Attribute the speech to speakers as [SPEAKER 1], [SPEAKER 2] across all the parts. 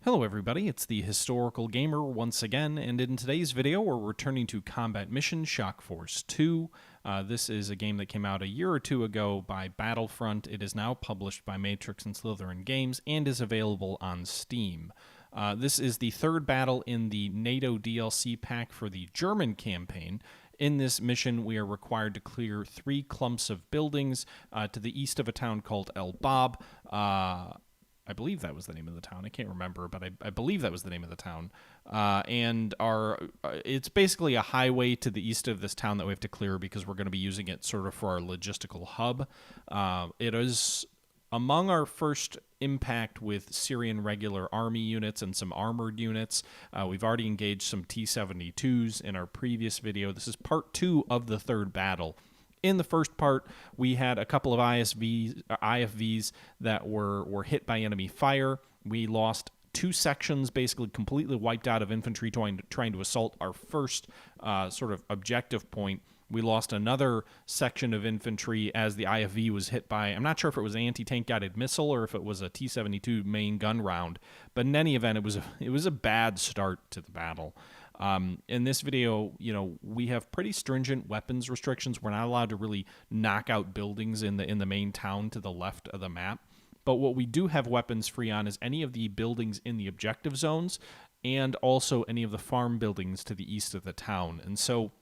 [SPEAKER 1] Hello everybody, it's the Historical Gamer once again, and in today's video we're returning to Combat Mission Shock Force 2. This is a game that came out a year or two ago by Battlefront. It is now published by Matrix and Slytherin Games and is available on Steam. This is the third battle in the NATO DLC pack for the German campaign. In this mission, we are required to clear 3 clumps of buildings to the east of a town called El Bab. I believe that was the name of the town. I can't remember, but I believe that was the name of the town. It's basically a highway to the east of this town that we have to clear because we're going to be using it sort of for our logistical hub. It is among our first impact with Syrian regular army units and some armored units. We've already engaged some T-72s in our previous video. This is part 2 of the third battle. In the first part, we had a couple of IFVs that were hit by enemy fire. We lost 2 sections, basically completely wiped out of infantry trying to assault our first sort of objective point. We lost another section of infantry as the IFV was hit by, I'm not sure if it was an anti-tank guided missile or if it was a T-72 main gun round, but in any event, it was a bad start to the battle. In this video, we have pretty stringent weapons restrictions. We're not allowed to really knock out buildings in the main town to the left of the map. But what we do have weapons free on is any of the buildings in the objective zones and also any of the farm buildings to the east of the town. And so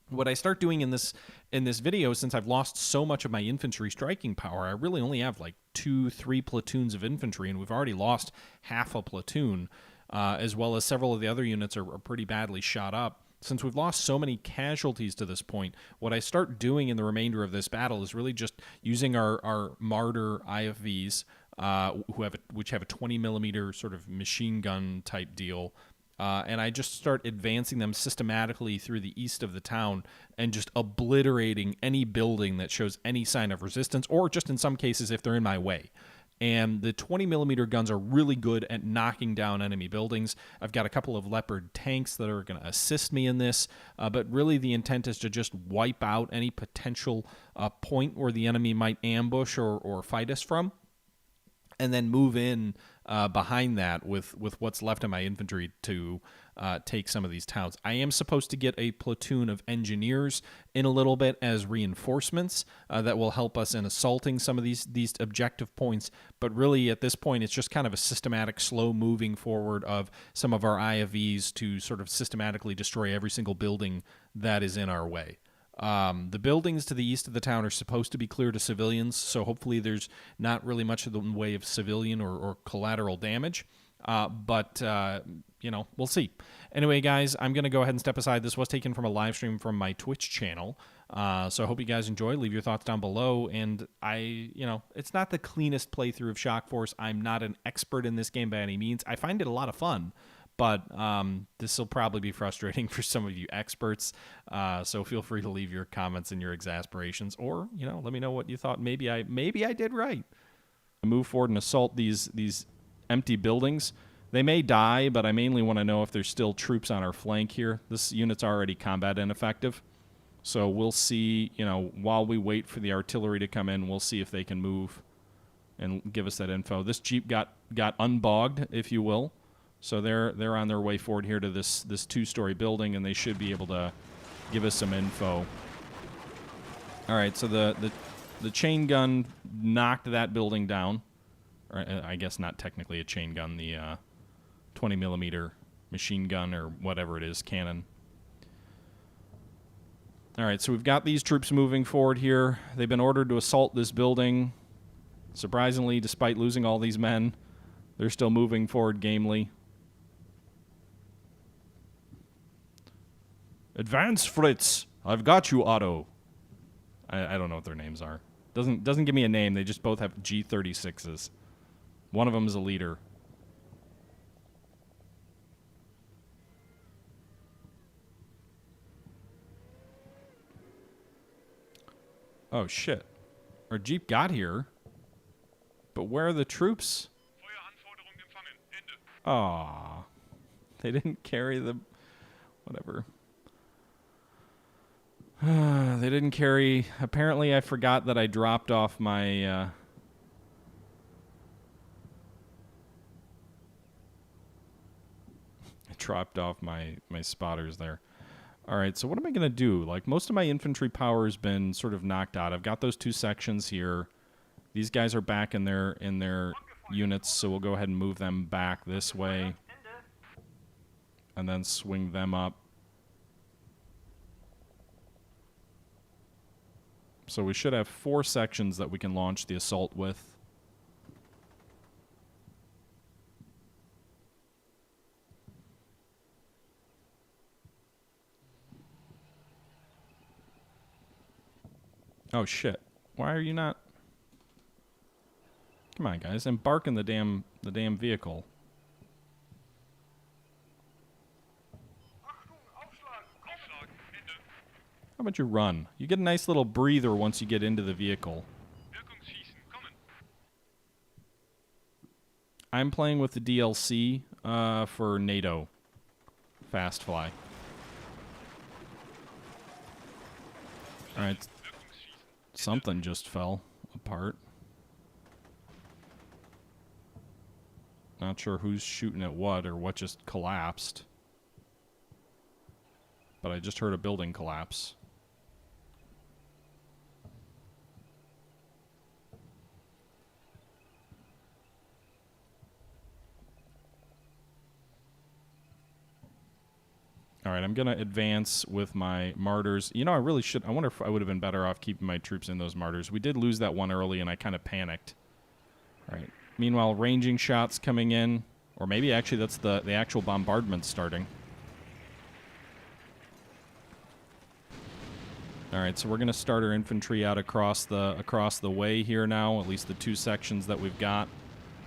[SPEAKER 1] what I start doing in this video, since I've lost so much of my infantry striking power, I really only have like 2-3 platoons of infantry, and we've already lost half a platoon. As well as several of the other units are pretty badly shot up. Since we've lost so many casualties to this point, what I start doing in the remainder of this battle is really just using our Martyr IFVs, which have a 20mm sort of machine gun type deal, and I just start advancing them systematically through the east of the town and just obliterating any building that shows any sign of resistance, or just in some cases if they're in my way. And the 20mm guns are really good at knocking down enemy buildings. I've got a couple of Leopard tanks that are going to assist me in this, but really the intent is to just wipe out any potential point where the enemy might ambush or fight us from, and then move in behind that with what's left of my infantry to take some of these towns. I am supposed to get a platoon of engineers in a little bit as reinforcements that will help us in assaulting some of these objective points, but really at this point it's just kind of a systematic slow moving forward of some of our IFVs to sort of systematically destroy every single building that is in our way. The buildings to the east of the town are supposed to be clear to civilians, so hopefully there's not really much in the way of civilian or collateral damage, but we'll see. Anyway, guys, I'm going to go ahead and step aside. This was taken from a live stream from my Twitch channel, so I hope you guys enjoy. Leave your thoughts down below, and it's not the cleanest playthrough of Shock Force. I'm not an expert in this game by any means. I find it a lot of fun. But this will probably be frustrating for some of you experts, so feel free to leave your comments and your exasperations, or let me know what you thought. Maybe I did right. Move forward and assault these empty buildings. They may die, but I mainly want to know if there's still troops on our flank here. This unit's already combat ineffective, so we'll see. While we wait for the artillery to come in, we'll see if they can move and give us that info. This Jeep got unbogged, if you will. So they're on their way forward here to this 2-story building, and they should be able to give us some info. All right, so the chain gun knocked that building down. Or I guess not technically a chain gun, the 20mm machine gun or whatever it is, cannon. All right, so we've got these troops moving forward here. They've been ordered to assault this building. Surprisingly, despite losing all these men, they're still moving forward gamely. Advance, Fritz! I've got you, Otto. I don't know what their names are. Doesn't give me a name. They just both have G36s. One of them is a leader. Oh, shit. Our Jeep got here. But where are the troops? Aww. They didn't carry the... whatever. They didn't carry... Apparently I forgot that I dropped off my I dropped off my spotters there. All right, so what am I going to do? Like, most of my infantry power has been sort of knocked out. I've got those 2 sections here. These guys are back in their units, so we'll go ahead and move them back this way. And then swing them up. So we should have 4 sections that we can launch the assault with. Oh shit. Why are you not? Come on, guys, embark in the damn vehicle. How about you run? You get a nice little breather once you get into the vehicle. I'm playing with the DLC for NATO. Fast Fly. Alright. Something just fell apart. Not sure who's shooting at what or what just collapsed. But I just heard a building collapse. Alright, I'm going to advance with my martyrs. You know, I really should... I wonder if I would have been better off keeping my troops in those martyrs. We did lose that one early, and I kind of panicked. Alright. Meanwhile, ranging shots coming in. Or maybe actually that's the actual bombardment starting. Alright, so we're going to start our infantry out across the way here now. At least the 2 sections that we've got.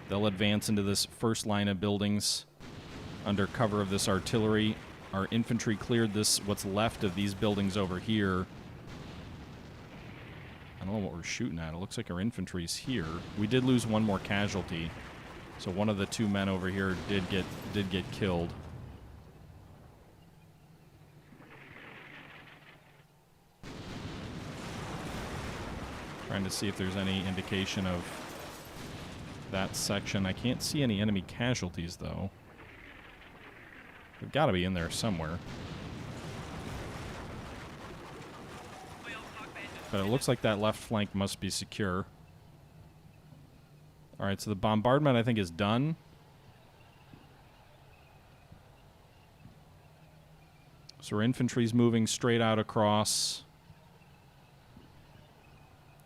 [SPEAKER 1] They'll advance into this first line of buildings under cover of this artillery. Our infantry cleared what's left of these buildings over here. I don't know what we're shooting at. It looks like our infantry's here. We did lose 1 more casualty. So one of the 2 men over here did get killed. Trying to see if there's any indication of that section. I can't see any enemy casualties, though. They've got to be in there somewhere. But it looks like that left flank must be secure. Alright, so the bombardment, I think, is done. So our infantry's moving straight out across.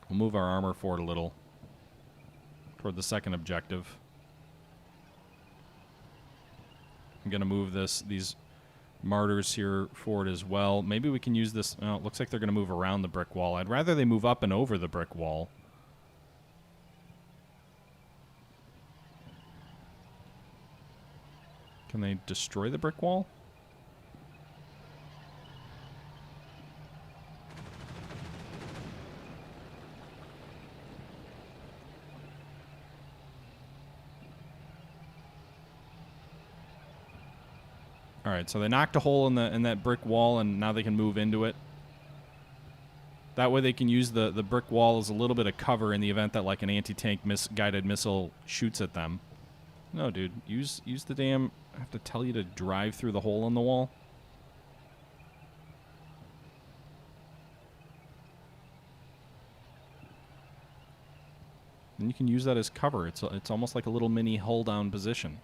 [SPEAKER 1] We'll move our armor forward a little toward the second objective. I'm going to move these martyrs here forward as well. Maybe we can use this... Oh, it looks like they're going to move around the brick wall. I'd rather they move up and over the brick wall. Can they destroy the brick wall? Alright, so they knocked a hole in that brick wall, and now they can move into it. That way they can use the brick wall as a little bit of cover in the event that, like, an anti-tank guided missile shoots at them. No, dude. Use the damn... I have to tell you to drive through the hole in the wall? And you can use that as cover. It's almost like a little mini hull-down position.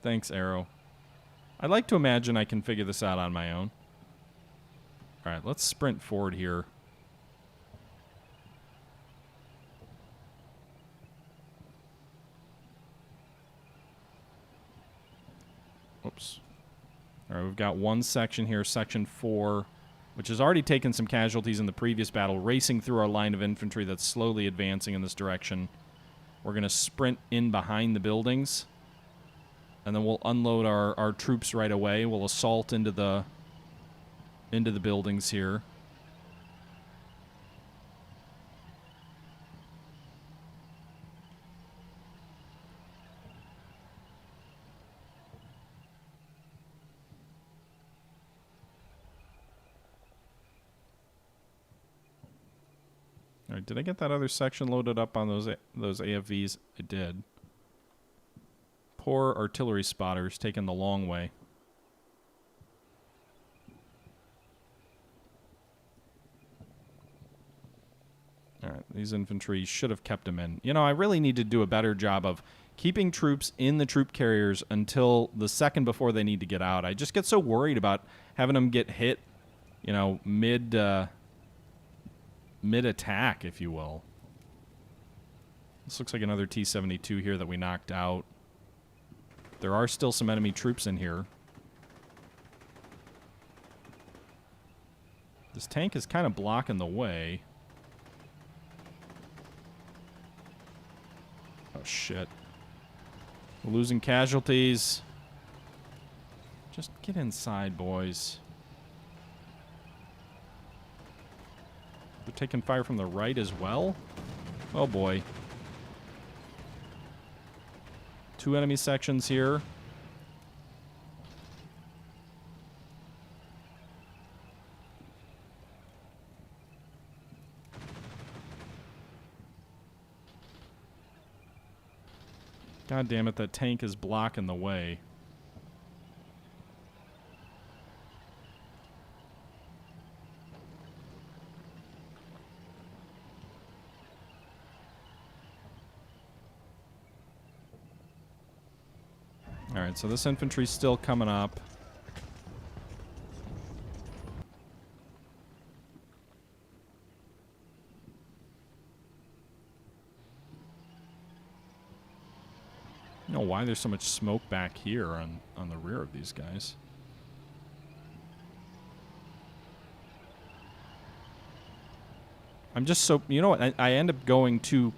[SPEAKER 1] Thanks, Arrow. I'd like to imagine I can figure this out on my own. Alright, let's sprint forward here. Oops. Alright, we've got 1 section here, section 4, which has already taken some casualties in the previous battle, racing through our line of infantry that's slowly advancing in this direction. We're going to sprint in behind the buildings. And then we'll unload our troops right away. We'll assault into the buildings here. All right, did I get that other section loaded up on those AFVs? I did. Poor artillery spotters taking the long way. All right, these infantry should have kept them in. You know, I really need to do a better job of keeping troops in the troop carriers until the second before they need to get out. I just get so worried about having them get hit, you know, mid-attack, if you will. This looks like another T-72 here that we knocked out. There are still some enemy troops in here. This tank is kind of blocking the way. Oh, shit. We're losing casualties. Just get inside, boys. They're taking fire from the right as well? Oh, boy. 2 enemy sections here. God damn it, that tank is blocking the way. Alright, so this infantry's still coming up. I don't know why there's so much smoke back here on the rear of these guys. I'm just so... You know what? I end up going too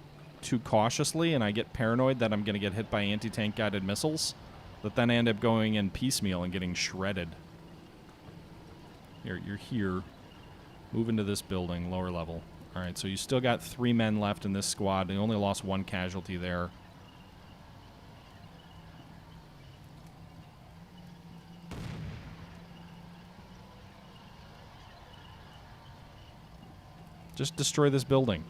[SPEAKER 1] cautiously, and I get paranoid that I'm going to get hit by anti-tank guided missiles. That then I end up going in piecemeal and getting shredded. You're here. Move into this building, lower level. Alright, so you still got 3 men left in this squad. You only lost 1 casualty there. Just destroy this building.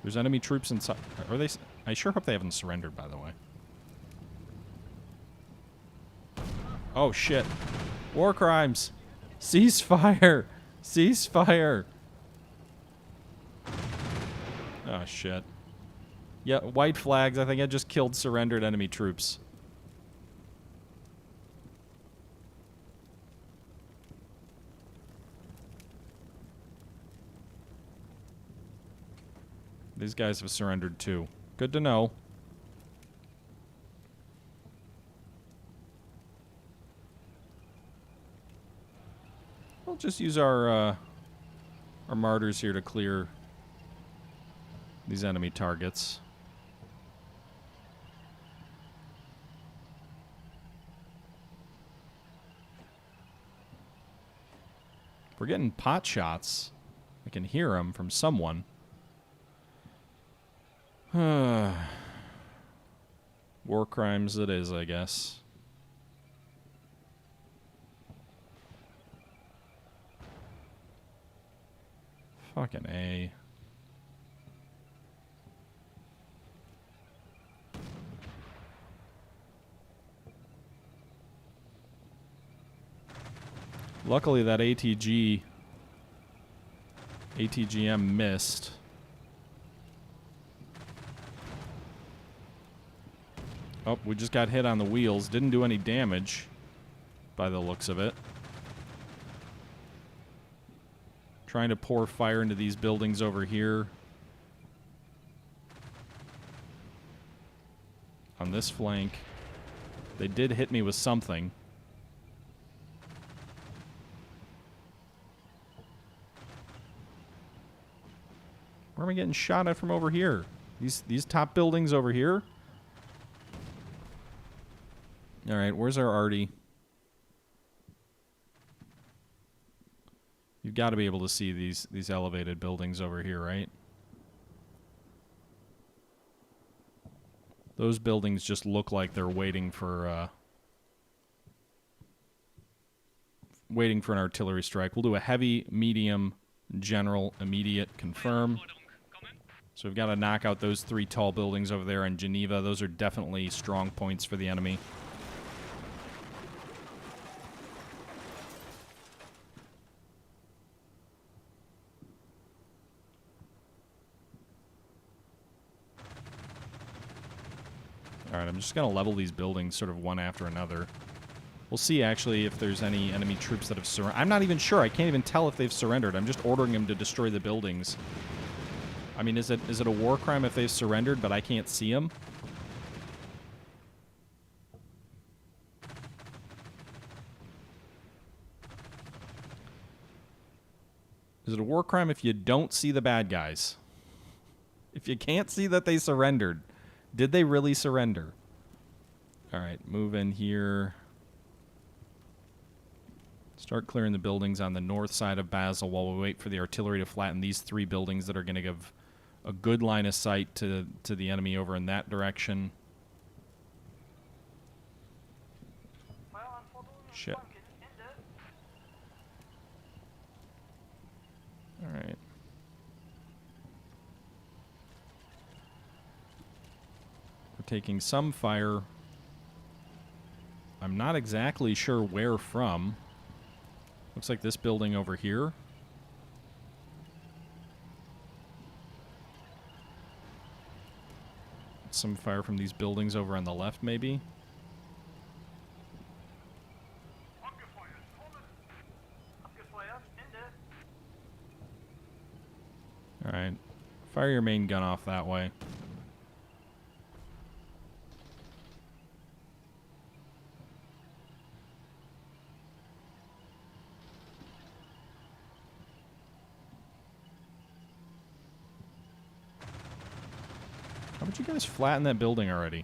[SPEAKER 1] There's enemy troops inside. Are they? I sure hope they haven't surrendered, by the way. Oh, shit. War crimes. Ceasefire. Ceasefire. Oh, shit. Yeah, white flags. I think I just killed surrendered enemy troops. These guys have surrendered too. Good to know. We'll just use our martyrs here to clear these enemy targets. We're getting pot shots. I can hear them from someone. War crimes it is, I guess. Fucking A. Luckily that ATGM missed. Oh, we just got hit on the wheels. Didn't do any damage by the looks of it. Trying to pour fire into these buildings over here. On this flank. They did hit me with something. Where am I getting shot at from over here? These top buildings over here? Alright, where's our arty? You've got to be able to see these elevated buildings over here, right? Those buildings just look like they're waiting for an artillery strike. We'll do a heavy, medium, General, immediate, confirm. So we've got to knock out those 3 tall buildings over there in Geneva. Those are definitely strong points for the enemy. Alright, I'm just going to level these buildings sort of one after another. We'll see, actually, if there's any enemy troops that have surrendered. I'm not even sure. I can't even tell if they've surrendered. I'm just ordering them to destroy the buildings. I mean, is it a war crime if they've surrendered, but I can't see them? Is it a war crime if you don't see the bad guys? If you can't see that they surrendered, did they really surrender? All right, move in here. Start clearing the buildings on the north side of Basel while we wait for the artillery to flatten these 3 buildings that are going to give a good line of sight to the enemy over in that direction. Shit. All right. We're taking some fire. I'm not exactly sure where from. Looks like this building over here. Some fire from these buildings over on the left, maybe. Alright. Fire your main gun off that way. How would you guys flatten that building already?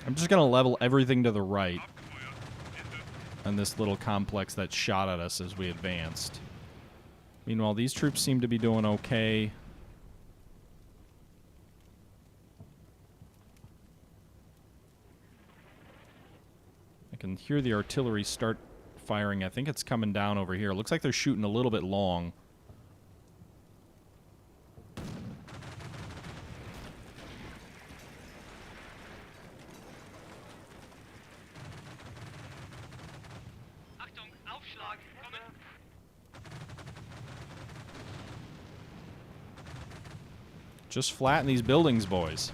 [SPEAKER 1] I'm just gonna level everything to the right on this little complex that shot at us as we advanced. Meanwhile, these troops seem to be doing okay. I can hear the artillery start firing. I think it's coming down over here. Looks like they're shooting a little bit long. Just flatten these buildings, boys.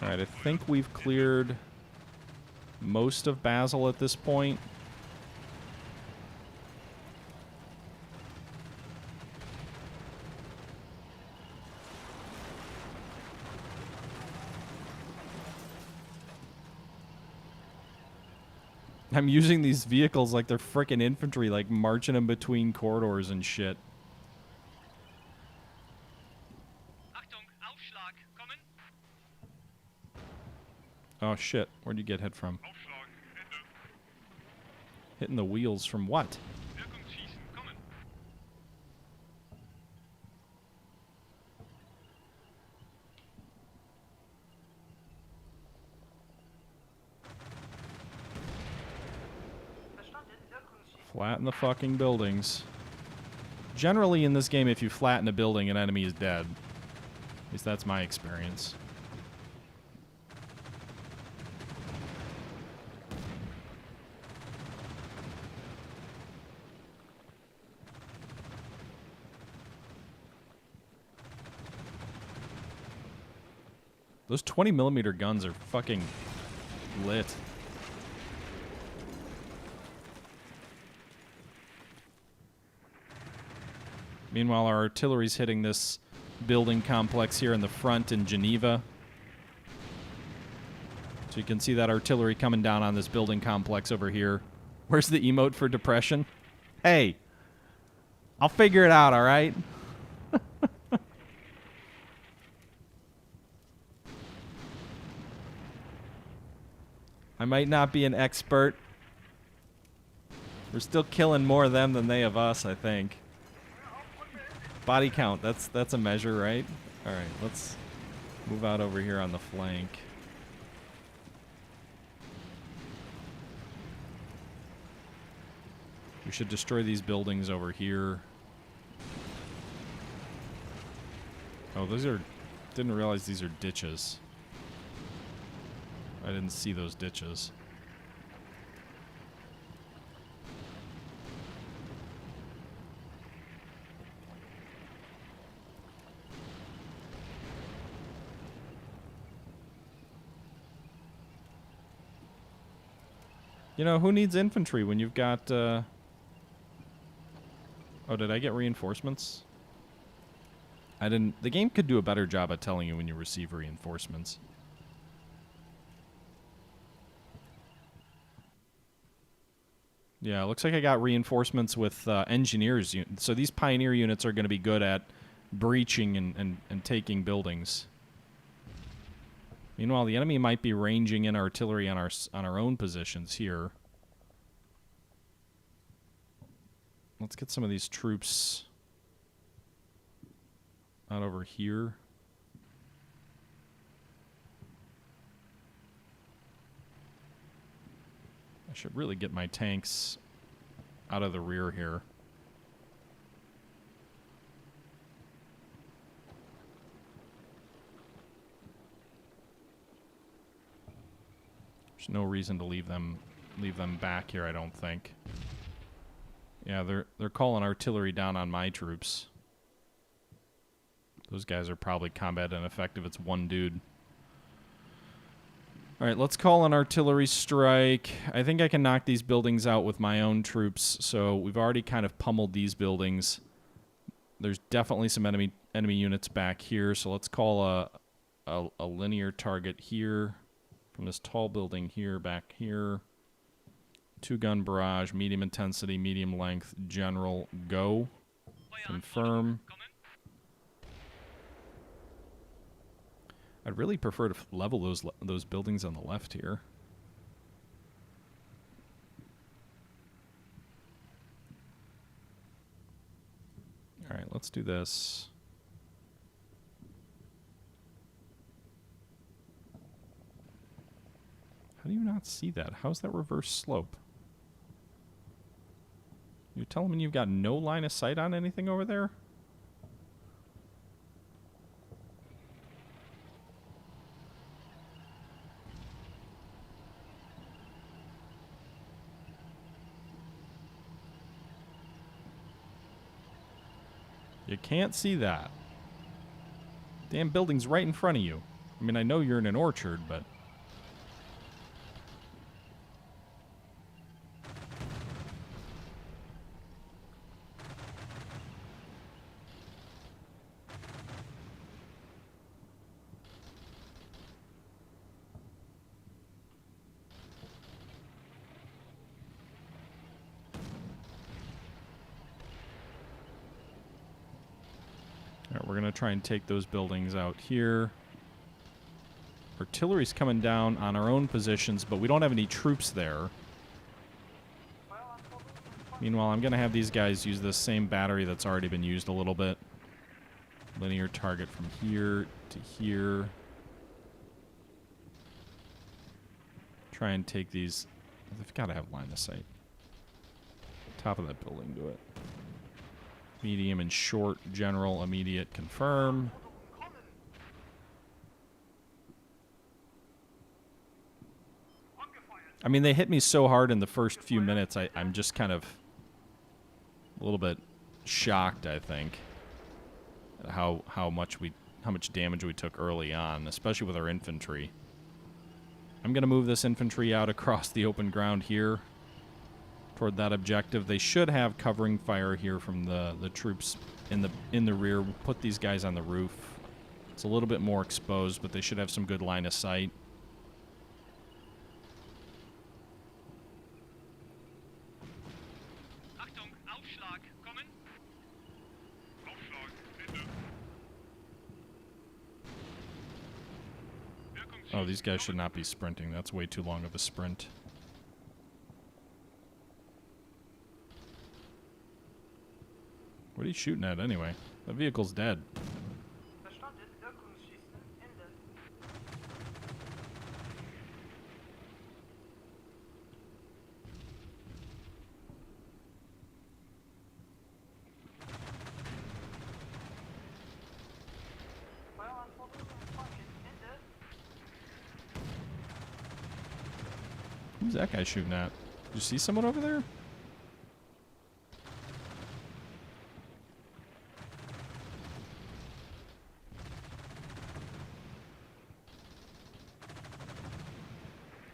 [SPEAKER 1] Alright, I think we've cleared most of Basel at this point. I'm using these vehicles like they're frickin' infantry, like marching them between corridors and shit. Oh shit, where'd you get hit from? Hitting the wheels from what? Flatten the fucking buildings. Generally in this game, if you flatten a building, an enemy is dead. At least that's my experience. Those 20mm guns are fucking lit. Meanwhile, our artillery's hitting this building complex here in the front in Geneva. So you can see that artillery coming down on this building complex over here. Where's the emote for depression? Hey, I'll figure it out, all right? I might not be an expert. We're still killing more of them than they of us, I think. Body count, that's a measure, right? All right, let's move out over here on the flank. We should destroy these buildings over here. Oh, those are... Didn't realize these are ditches. I didn't see those ditches. You know, who needs infantry when you've got... Oh, did I get reinforcements? I didn't... The game could do a better job at telling you when you receive reinforcements. Yeah, it looks like I got reinforcements with engineers. So these pioneer units are going to be good at breaching and taking buildings. Meanwhile, the enemy might be ranging in artillery on our own positions here. Let's get some of these troops out over here. I should really get my tanks out of the rear here. There's no reason to leave them back here, I don't think. Yeah, they're calling artillery down on my troops. Those guys are probably combat ineffective. It's one dude. All right, let's call an artillery strike. I think I can knock these buildings out with my own troops. So we've already kind of pummeled these buildings. There's definitely some enemy units back here. So let's call a linear target here from this tall building here back here. 2-gun barrage, medium intensity, medium length, general, go. Confirm. I'd really prefer to level those buildings on the left here. All right, let's do this. How do you not see that? How's that reverse slope? You're telling me you've got no line of sight on anything over there? You can't see that. Damn building's right in front of you. I mean, I know you're in an orchard, but... Alright, we're going to try and take those buildings out here. Artillery's coming down on our own positions, but we don't have any troops there. Meanwhile, I'm going to have these guys use this same battery that's already been used a little bit. Linear target from here to here. Try and take these. They've got to have line of sight. Top of that building, do it. Medium and short, general, immediate, confirm. I mean, they hit me so hard in the first few minutes, I'm just kind of a little bit shocked, I think, at how much damage we took early on, especially with our infantry. I'm going to move this infantry out across the open ground here toward that objective. They should have covering fire here from the troops in the rear. We'll put these guys on the roof. It's a little bit more exposed, but they should have some good line of sight. Oh, these guys should not be sprinting. That's way too long of a sprint. What are you shooting at anyway? The vehicle's dead. Who's that guy shooting at? Did you see someone over there?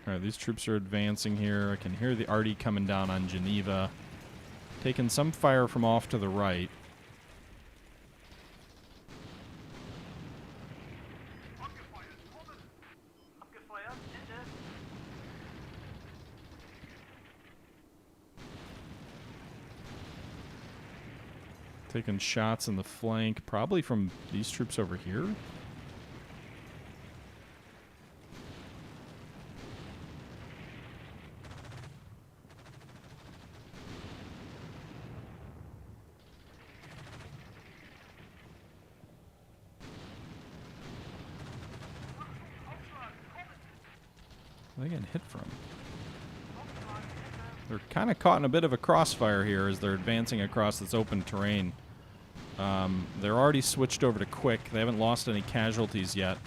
[SPEAKER 1] Alright, these troops are advancing here. I can hear the arty coming down on Geneva. Taking some fire from off to the right. Taking shots in the flank, probably from these troops over here. Where are they getting hit from? They're kind of caught in a bit of a crossfire here as they're advancing across this open terrain. They're already switched over to quick. They haven't lost any casualties yet.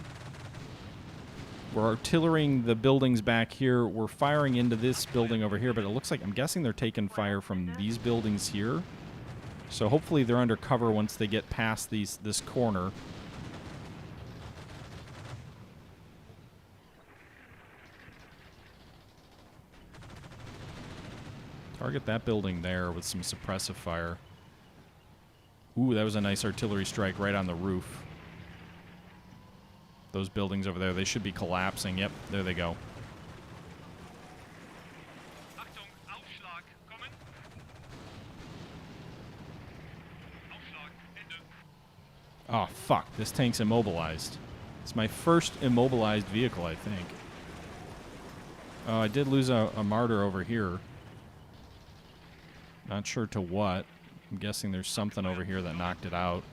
[SPEAKER 1] We're artillerying the buildings back here. We're firing into this building over here, but it looks like, I'm guessing they're taking fire from these buildings here. So hopefully they're under cover once they get past this corner. Target that building there with some suppressive fire. Ooh, that was a nice artillery strike right on the roof. Those buildings over there, they should be collapsing. Yep, there they go. Oh, fuck. This tank's immobilized. It's my first immobilized vehicle, I think. Oh, I did lose a martyr over here. Not sure to what. I'm guessing there's something over here that knocked it out.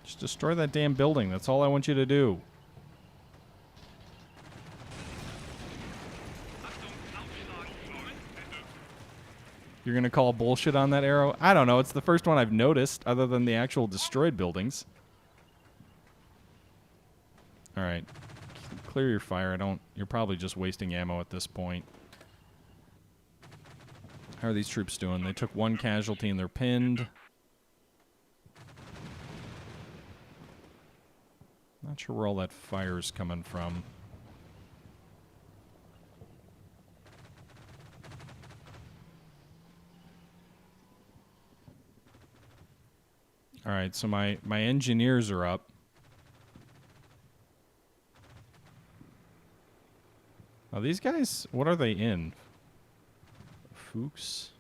[SPEAKER 1] Just destroy that damn building. That's all I want you to do. You're going to call bullshit on that arrow? I don't know. It's the first one I've noticed, other than the actual destroyed buildings. Alright. Clear your fire. You're probably just wasting ammo at this point. How are these troops doing? They took one casualty and they're pinned. Not sure where all that fire's coming from. Alright, so my engineers are up. Now these guys, what are they in? Fuchs?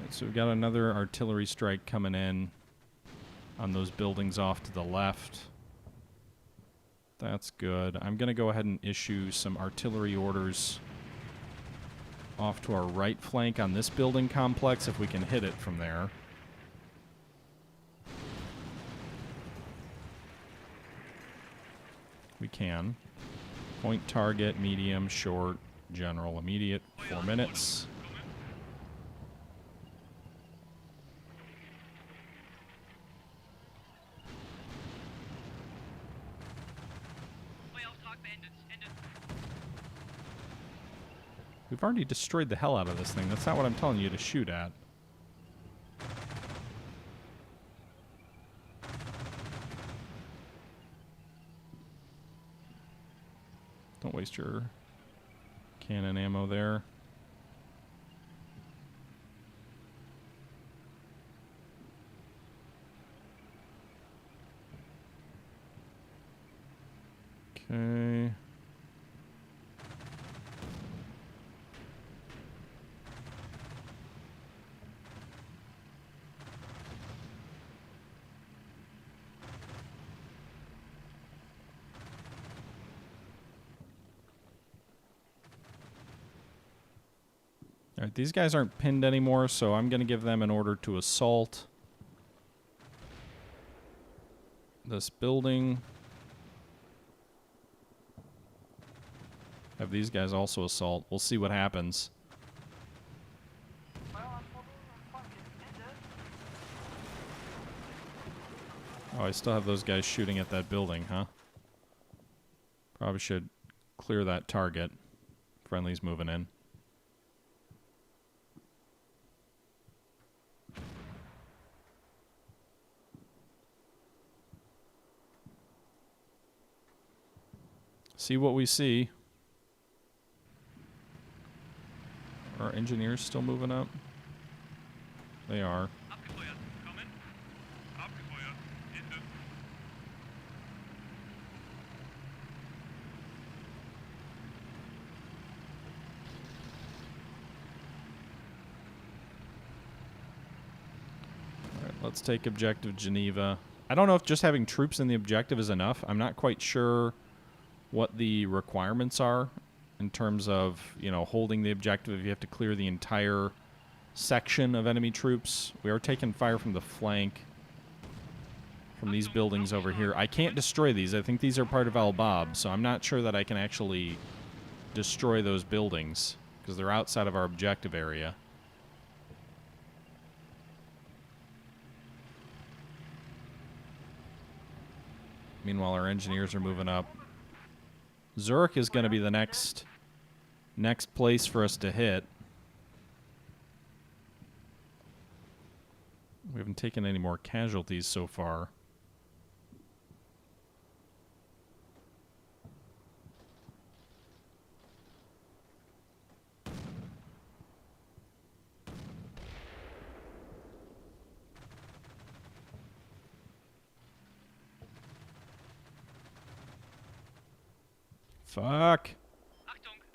[SPEAKER 1] So we've got another artillery strike coming in on those buildings off to the left. That's good. I'm going to go ahead and issue some artillery orders off to our right flank on this building complex if we can hit it from there. We can. Point target, medium, short, general, immediate, 4 minutes. We've already destroyed the hell out of this thing. That's not what I'm telling you to shoot at. Don't waste your cannon ammo there. Okay. All right, these guys aren't pinned anymore, so I'm going to give them an order to assault this building. Have these guys also assault. We'll see what happens. Oh, I still have those guys shooting at that building, huh? Probably should clear that target. Friendly's moving in. See what we see. Are our engineers still moving up? They are. Alright, let's take objective Geneva. I don't know if just having troops in the objective is enough. I'm not quite sure what the requirements are in terms of, you know, holding the objective if you have to clear the entire section of enemy troops. We are taking fire from the flank from these buildings over here. I can't destroy these. I think these are part of Al Bab, so I'm not sure that I can actually destroy those buildings because they're outside of our objective area. Meanwhile, our engineers are moving up. Zurich is going to be the next place for us to hit. We haven't taken any more casualties so far. Fuck.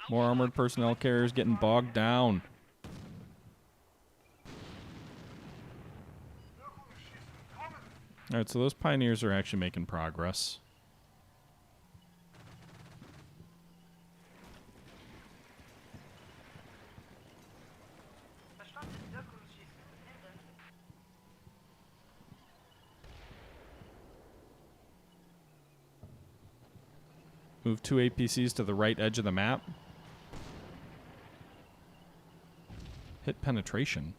[SPEAKER 1] More armored personnel carriers getting bogged down. Alright, so those pioneers are actually making progress. Move 2 APCs to the right edge of the map. Hit penetration.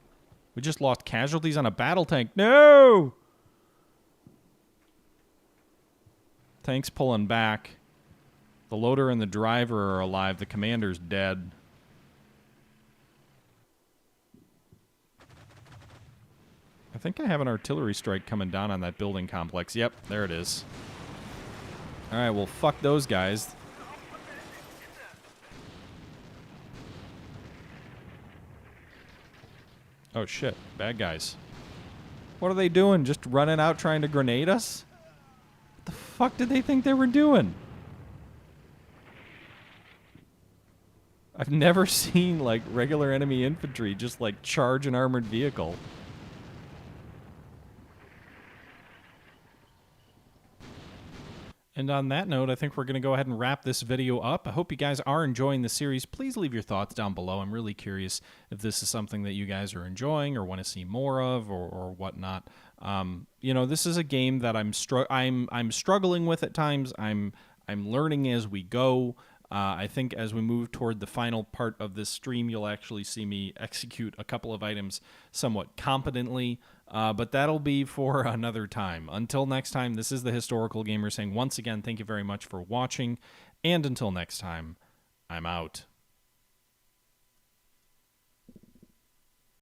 [SPEAKER 1] We just lost casualties on a battle tank. No! Tank's pulling back. The loader and the driver are alive. The commander's dead. I think I have an artillery strike coming down on that building complex. Yep, there it is. Alright, well, fuck those guys. Oh, shit. Bad guys. What are they doing? Just running out trying to grenade us? What the fuck did they think they were doing? I've never seen, like, regular enemy infantry just, like, charge an armored vehicle. And on that note, I think we're going to go ahead and wrap this video up. I hope you guys are enjoying the series. Please leave your thoughts down below. I'm really curious if this is something that you guys are enjoying or want to see more of or whatnot. You know, this is a game that I'm struggling with at times. I'm learning as we go. I think as we move toward the final part of this stream, you'll actually see me execute a couple of items somewhat competently, but that'll be for another time. Until next time, this is the Historical Gamer saying once again, thank you very much for watching, and until next time, I'm out.